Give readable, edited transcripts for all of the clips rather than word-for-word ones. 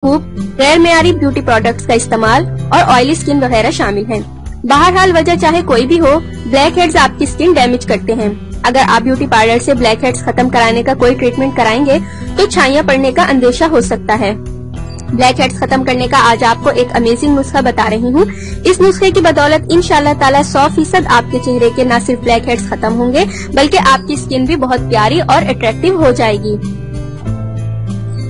खूब गैर मेयारी beauty products का इस्तेमाल और ऑयली स्किन वगैरह शामिल हैं। बहरहाल वजह चाहे कोई भी हो, ब्लैक हेड्स आपकी स्किन डैमेज करते हैं। अगर आप ब्यूटी पार्लर से ब्लैक हेड्स खत्म कराने का कोई ट्रीटमेंट कराएंगे तो छाइयां पड़ने का अंदेशा हो सकता है। ब्लैक हेड्स खत्म करने का आज आपको एक अमेजिंग नुस्खा बता रही हूँ। इस नुस्खे की बदौलत इंशाल्लाह ताला 100% आपके चेहरे के न सिर्फ ब्लैक हेड्स खत्म होंगे बल्कि आपकी स्किन भी बहुत प्यारी और अट्रैक्टिव हो जाएगी।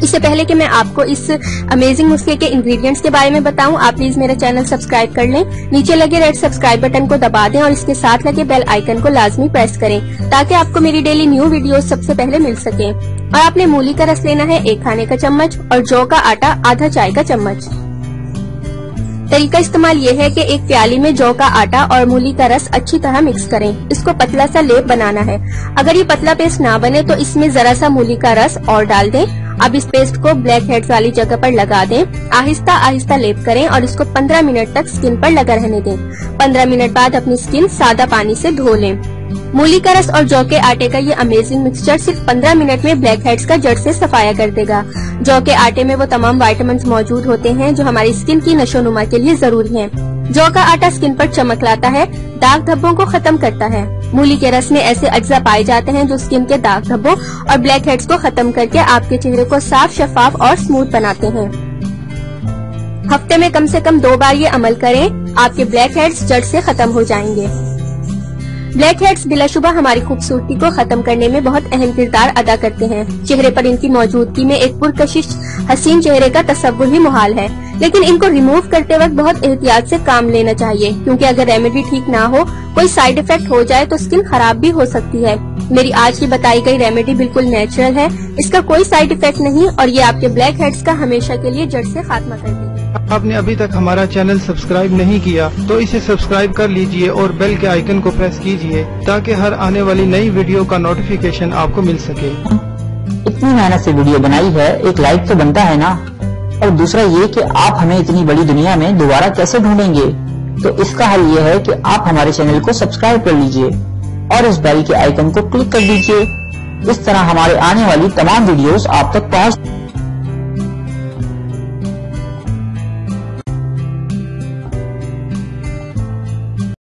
इससे पहले कि मैं आपको इस अमेजिंग नुस्खे के इंग्रेडिएंट्स के बारे में बताऊं, आप प्लीज मेरा चैनल सब्सक्राइब कर लें। नीचे लगे रेड सब्सक्राइब बटन को दबा दें और इसके साथ लगे बेल आइकन को लाजमी प्रेस करें ताकि आपको मेरी डेली न्यू वीडियोस सबसे पहले मिल सके। और आपने मूली का रस लेना है 1 खाने का चम्मच और जौ का आटा आधा चाय का चम्मच। तरीका इस्तेमाल ये है कि एक प्याली में जौ का आटा और मूली का रस अच्छी तरह मिक्स करें। इसको पतला सा लेप बनाना है। अगर ये पतला पेस्ट ना बने तो इसमें जरा सा मूली का रस और डाल दें। अब इस पेस्ट को ब्लैक हेड्स वाली जगह पर लगा दें। आहिस्ता आहिस्ता लेप करें और इसको 15 मिनट तक स्किन पर लगा रहने दें। 15 मिनट बाद अपनी स्किन सादा पानी से धो लें। मूली का रस और जौ के आटे का ये अमेजिंग मिक्सचर सिर्फ 15 मिनट में ब्लैक हेड्स का जड़ से सफाया कर देगा। जौ के आटे में वो तमाम विटामिन्स मौजूद होते हैं जो हमारी स्किन की नशोनुमा के लिए जरूरी हैं। जौ का आटा स्किन पर चमक लाता है, दाग धब्बों को खत्म करता है। मूली के रस में ऐसे अज्जा पाए जाते हैं जो स्किन के दाग धब्बों और ब्लैक हेड्स को खत्म करके आपके चेहरे को साफ, शफाफ और स्मूथ बनाते हैं। हफ्ते में कम से कम 2 बार ये अमल करें, आपके ब्लैक हेड्स जड़ से खत्म हो जाएंगे। ब्लैक हेड्स बिलाशुबा हमारी खूबसूरती को खत्म करने में बहुत अहम किरदार अदा करते हैं। चेहरे पर इनकी मौजूदगी में एक पुरकशिश हसीन चेहरे का तस्वुर ही मुहाल है, लेकिन इनको रिमूव करते वक्त बहुत एहतियात से काम लेना चाहिए क्योंकि अगर रेमेडी ठीक ना हो, कोई साइड इफेक्ट हो जाए तो स्किन खराब भी हो सकती है। मेरी आज की बताई गई रेमेडी बिल्कुल नेचुरल है, इसका कोई साइड इफेक्ट नहीं और ये आपके ब्लैक हेड्स का हमेशा के लिए जड़ से खात्मा कर देगी। आपने अभी तक हमारा चैनल सब्सक्राइब नहीं किया तो इसे सब्सक्राइब कर लीजिए और बेल के आइकन को प्रेस कीजिए ताकि हर आने वाली नई वीडियो का नोटिफिकेशन आपको मिल सके। इतनी मेहनत से वीडियो बनाई है, एक लाइक तो बनता है ना। और दूसरा ये कि आप हमें इतनी बड़ी दुनिया में दोबारा कैसे ढूंढेंगे, तो इसका हल ये है कि आप हमारे चैनल को सब्सक्राइब कर लीजिए और इस बेल के आइकन को क्लिक कर दीजिए। इस तरह हमारे आने वाली तमाम वीडियोस आप तक पहुंच